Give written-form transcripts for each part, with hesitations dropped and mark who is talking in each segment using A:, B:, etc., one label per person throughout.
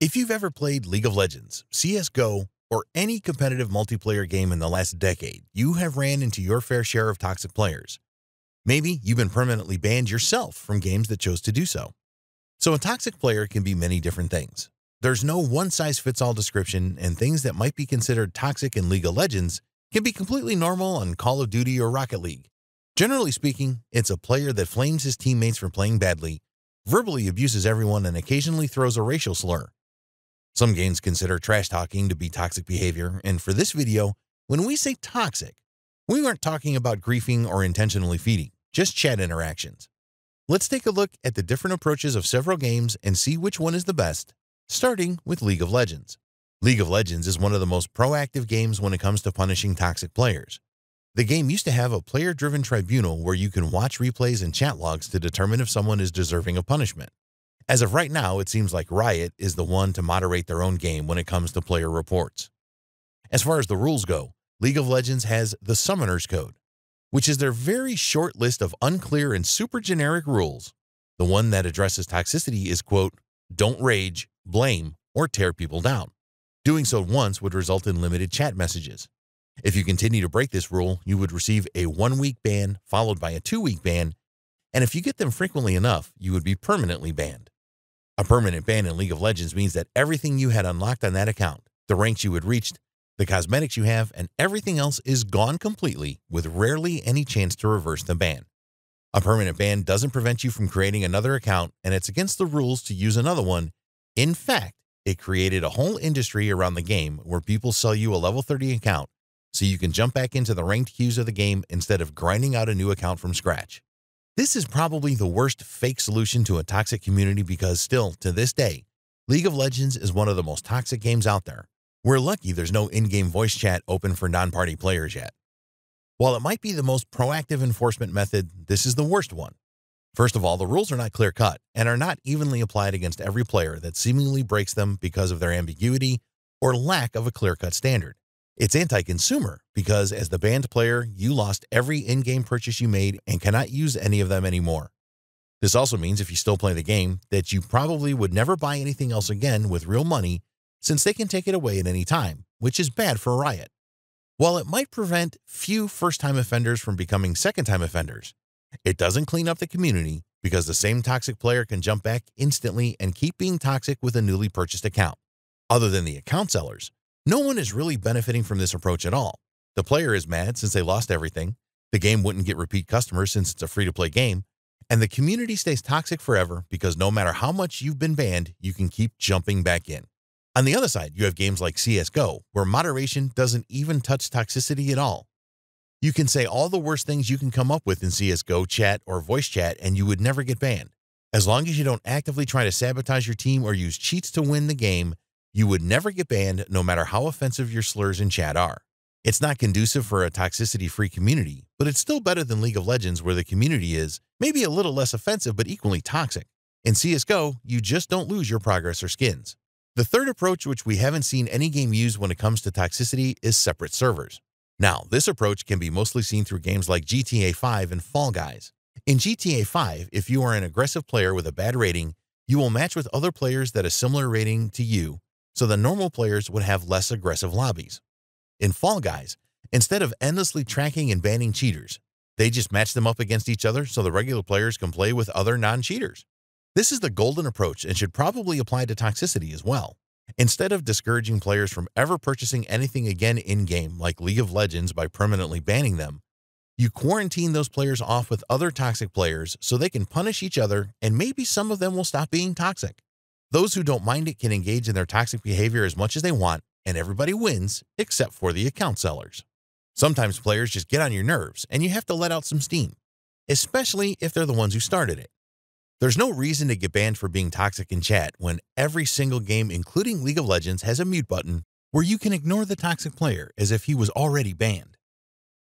A: If you've ever played League of Legends, CSGO, or any competitive multiplayer game in the last decade, you have ran into your fair share of toxic players. Maybe you've been permanently banned yourself from games that chose to do so. So a toxic player can be many different things. There's no one-size-fits-all description, and things that might be considered toxic in League of Legends can be completely normal on Call of Duty or Rocket League. Generally speaking, it's a player that flames his teammates for playing badly, verbally abuses everyone, and occasionally throws a racial slur. Some games consider trash talking to be toxic behavior, and for this video, when we say toxic, we aren't talking about griefing or intentionally feeding, just chat interactions. Let's take a look at the different approaches of several games and see which one is the best, starting with League of Legends. League of Legends is one of the most proactive games when it comes to punishing toxic players. The game used to have a player-driven tribunal where you can watch replays and chat logs to determine if someone is deserving of punishment. As of right now, it seems like Riot is the one to moderate their own game when it comes to player reports. As far as the rules go, League of Legends has the Summoner's Code, which is their very short list of unclear and super generic rules. The one that addresses toxicity is, quote, "Don't rage, blame, or tear people down." Doing so once would result in limited chat messages. If you continue to break this rule, you would receive a 1-week ban followed by a 2-week ban, and if you get them frequently enough, you would be permanently banned. A permanent ban in League of Legends means that everything you had unlocked on that account, the ranks you had reached, the cosmetics you have, and everything else is gone completely, with rarely any chance to reverse the ban. A permanent ban doesn't prevent you from creating another account, and it's against the rules to use another one. In fact, it created a whole industry around the game where people sell you a level 30 account so you can jump back into the ranked queues of the game instead of grinding out a new account from scratch. This is probably the worst fake solution to a toxic community because still, to this day, League of Legends is one of the most toxic games out there. We're lucky there's no in-game voice chat open for non-party players yet. While it might be the most proactive enforcement method, this is the worst one. First of all, the rules are not clear-cut and are not evenly applied against every player that seemingly breaks them because of their ambiguity or lack of a clear-cut standard. It's anti-consumer because as the banned player, you lost every in-game purchase you made and cannot use any of them anymore. This also means if you still play the game, that you probably would never buy anything else again with real money since they can take it away at any time, which is bad for Riot. While it might prevent few first-time offenders from becoming second-time offenders, it doesn't clean up the community because the same toxic player can jump back instantly and keep being toxic with a newly purchased account. Other than the account sellers, no one is really benefiting from this approach at all. The player is mad since they lost everything, the game wouldn't get repeat customers since it's a free-to-play game, and the community stays toxic forever because no matter how much you've been banned, you can keep jumping back in. On the other side, you have games like CSGO, where moderation doesn't even touch toxicity at all. You can say all the worst things you can come up with in CSGO chat or voice chat and you would never get banned. As long as you don't actively try to sabotage your team or use cheats to win the game, you would never get banned no matter how offensive your slurs in chat are. It's not conducive for a toxicity-free community, but it's still better than League of Legends where the community is maybe a little less offensive but equally toxic. In CSGO, you just don't lose your progress or skins. The third approach, which we haven't seen any game use when it comes to toxicity, is separate servers. Now, this approach can be mostly seen through games like GTA 5 and Fall Guys. In GTA 5, if you are an aggressive player with a bad rating, you will match with other players that have a similar rating to you, so the normal players would have less aggressive lobbies. In Fall Guys, instead of endlessly tracking and banning cheaters, they just match them up against each other so the regular players can play with other non-cheaters. This is the golden approach and should probably apply to toxicity as well. Instead of discouraging players from ever purchasing anything again in-game like League of Legends by permanently banning them, you quarantine those players off with other toxic players so they can punish each other and maybe some of them will stop being toxic. Those who don't mind it can engage in their toxic behavior as much as they want, and everybody wins except for the account sellers. Sometimes players just get on your nerves, and you have to let out some steam, especially if they're the ones who started it. There's no reason to get banned for being toxic in chat when every single game, including League of Legends, has a mute button where you can ignore the toxic player as if he was already banned.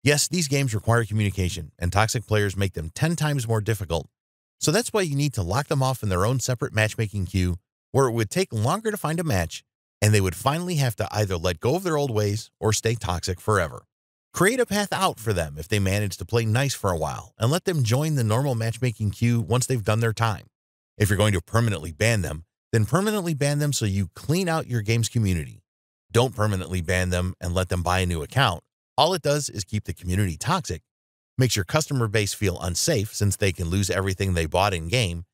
A: Yes, these games require communication, and toxic players make them 10 times more difficult. So that's why you need to lock them off in their own separate matchmaking queue where it would take longer to find a match and they would finally have to either let go of their old ways or stay toxic forever. Create a path out for them if they manage to play nice for a while and let them join the normal matchmaking queue once they've done their time. If you're going to permanently ban them, then permanently ban them so you clean out your game's community. Don't permanently ban them and let them buy a new account. All it does is keep the community toxic, makes your customer base feel unsafe since they can lose everything they bought in-game,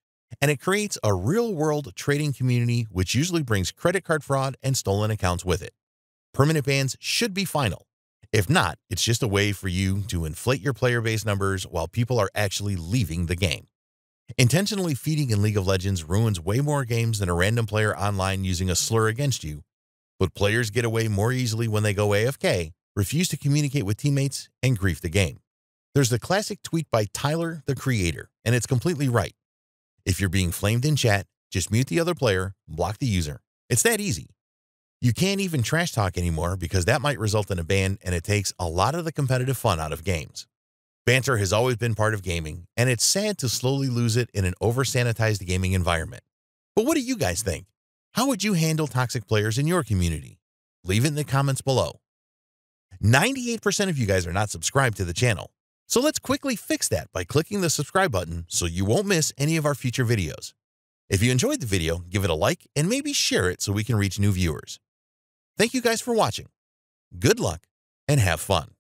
A: and it creates a real-world trading community which usually brings credit card fraud and stolen accounts with it. Permanent bans should be final. If not, it's just a way for you to inflate your player base numbers while people are actually leaving the game. Intentionally feeding in League of Legends ruins way more games than a random player online using a slur against you, but players get away more easily when they go AFK, refuse to communicate with teammates, and grief the game. There's the classic tweet by Tyler, the creator, and it's completely right. If you're being flamed in chat, just mute the other player, block the user. It's that easy. You can't even trash talk anymore because that might result in a ban, and it takes a lot of the competitive fun out of games. Banter has always been part of gaming, and it's sad to slowly lose it in an over-sanitized gaming environment. But what do you guys think? How would you handle toxic players in your community? Leave it in the comments below. 98% of you guys are not subscribed to the channel, so let's quickly fix that by clicking the subscribe button so you won't miss any of our future videos. If you enjoyed the video, give it a like and maybe share it so we can reach new viewers. Thank you guys for watching. Good luck and have fun.